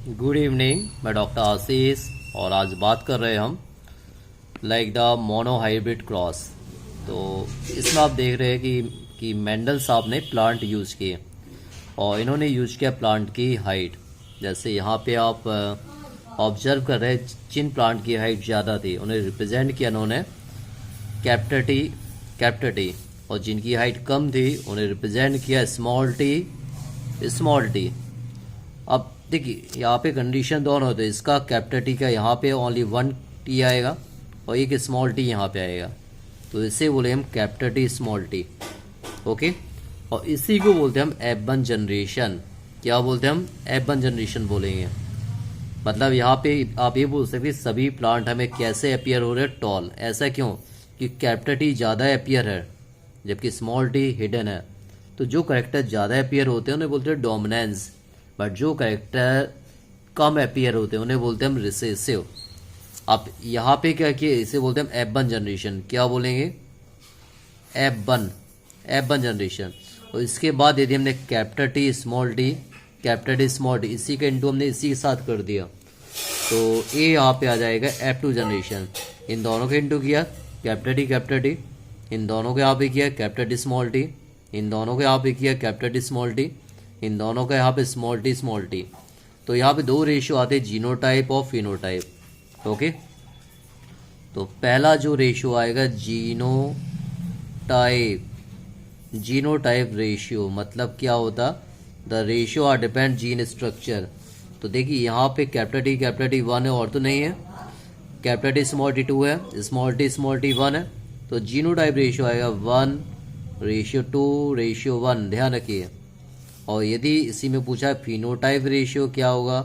Good evening. मैं doctor आशीष और आज बात कर रहे हैं हम लाइक द मोनोहाइब्रिड क्रॉस। तो इसमें आप देख रहे हैं कि मेंडल साहब ने प्लांट यूज़ किए और इन्होंने यूज किया प्लांट की हाइट। जैसे यहाँ पे आप ऑब्जर्व कर रहे हैं जिन प्लांट की हाइट ज़्यादा थी उन्हें रिप्रेजेंट किया इन्होंने कैप्टर टी और जिनकी हाइट कम थी उन्हें रिप्रेजेंट किया स्मॉल टी। अब देखिए यहाँ पे कंडीशन दोनों होते हैं, इसका कैपिटल टी का यहाँ पे ओनली 1 टी आएगा और एक स्मॉल टी यहाँ पे आएगा, तो इसे बोले हम capital T small T. Okay, और इसी को बोलते हैं हम F1 जनरेशन। क्या बोलते हैं हम? F1 जनरेशन बोलेंगे। मतलब यहाँ पे आप ये बोल सकते हैं सभी प्लांट हमें कैसे अपियर हो रहे हैं? टॉल। ऐसा क्यों? कि कैपिटल टी ज़्यादा अपियर है जबकि स्मॉल टी हिडन है। तो जो करेक्टर ज़्यादा अपियर होते हैं उन्हें बोलते हैं डोमिनेंस, बट जो करेक्टर कम अपियर होते हैं उन्हें बोलते हैं हम रिसेसिव। अब यहाँ पे क्या किया, इसे बोलते हैं हम F1 जनरेशन। क्या बोलेंगे? F1 generation. और इसके बाद यदि हमने कैपिटल टी स्मॉल टी इसी का इंटू हमने इसी के साथ कर दिया तो ये यहाँ पे आ जाएगा F2 जनरेशन। इन दोनों के इंटू किया कैपिटल टी, इन दोनों के यहाँ पे किया कैपिटल टी स्मॉल टी, इन दोनों के यहाँ पे किया कैपिटल टी स्मॉल टी, इन दोनों का यहाँ पे स्मॉल टी। तो यहाँ पे 2 रेशियो आते हैं, जीनोटाइप और फिनोटाइप। ओके, तो पहला जो रेशियो आएगा जीनोटाइप रेशियो। मतलब क्या होता? The ratio are depend gene structure. तो देखिए यहाँ पे कैपिटल टी 1 है और तो नहीं है, कैपिटल टी स्मॉल टी 2 है, स्मॉल टी 1 है, तो जीनोटाइप रेशियो आएगा 1:2:1। ध्यान रखिए। और यदि इसी में पूछा है फिनोटाइप रेशियो क्या होगा?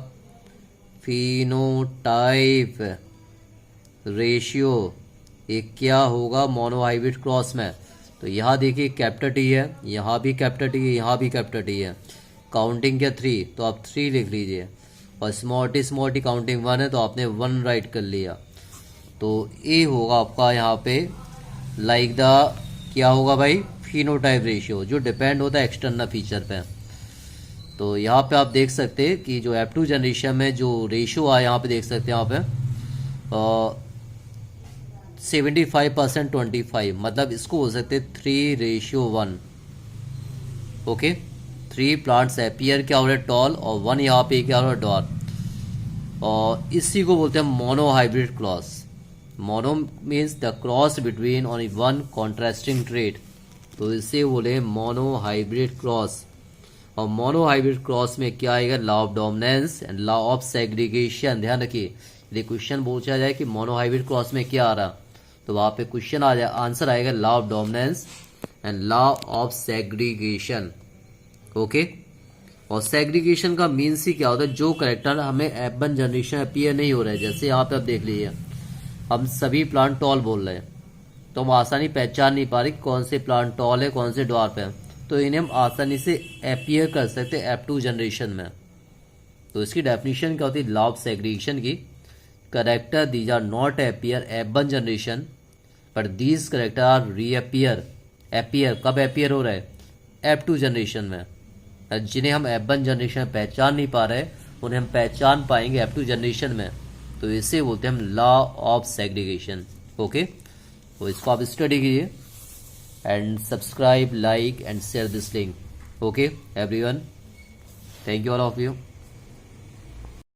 फिनोटाइप रेशियो ये क्या होगा मोनोहाइब्रिड क्रॉस में? तो यहाँ देखिए कैपिटल टी है, यहाँ भी कैपिटल टी है, यहाँ भी कैपिटल टी है। काउंटिंग क्या 3, तो आप 3 लिख लीजिए। और स्मॉल टी काउंटिंग 1 है तो आपने 1 राइट कर लिया। तो ये होगा आपका यहाँ पे लाइक द क्या होगा भाई? फिनोटाइप रेशियो, जो डिपेंड होता है एक्सटर्नल फीचर पे। तो यहाँ पे आप देख सकते हैं कि जो F2 जनरेशन में जो रेशियो आया यहाँ पे देख सकते हैं यहाँ पे 75% 25, मतलब इसको बोल सकते हैं 3:1। ओके, 3 प्लांट्स अपियर क्या हो रहा है? टॉल, और 1 यहाँ पे क्या हो रहा है? डॉर्क। और इसी को बोलते हैं monohybrid cross. Mono means the cross between only 1 contrasting trait, तो इसे बोले मोनोहाइब्रिड क्रॉस। और मोनोहाइब्रिड क्रॉस में क्या आएगा? Law of dominance and law of segregation. ध्यान रखिए, यदि क्वेश्चन पूछा जाए कि मोनोहाइब्रिड क्रॉस में क्या आ रहा, तो वहाँ पे क्वेश्चन आ जाए, आंसर आएगा law of dominance and law of segregation. Okay, और सेग्रीगेशन का मीन्स ही क्या होता है? जो करेक्टर हमें F1 जनरेशन अपीयर नहीं हो रहा है। जैसे यहाँ पे आप देख लीजिए, हम सभी प्लांट टॉल बोल रहे हैं तो हम आसानी पहचान नहीं पा रहे कौन से प्लांट टॉल है कौन से ड्वार्फ है, तो इन्हें हम आसानी से अपीयर कर सकते हैं F2 जनरेशन में। तो इसकी डेफिनेशन क्या होती है लॉ ऑफ सेग्रीगेशन की? Character these are not appear F1 generation but these character are reappear. Appear कब अपीयर हो रहा है? F2 जनरेशन में। जिन्हें हम F1 जनरेशन में पहचान नहीं पा रहे उन्हें हम पहचान पाएंगे F2 जनरेशन में, तो इसे बोलते हैं हम लॉ ऑफ सेग्रीगेशन। ओके, तो इसको आप स्टडी कीजिए and subscribe, like and share this link. Okay everyone, thank you all of you.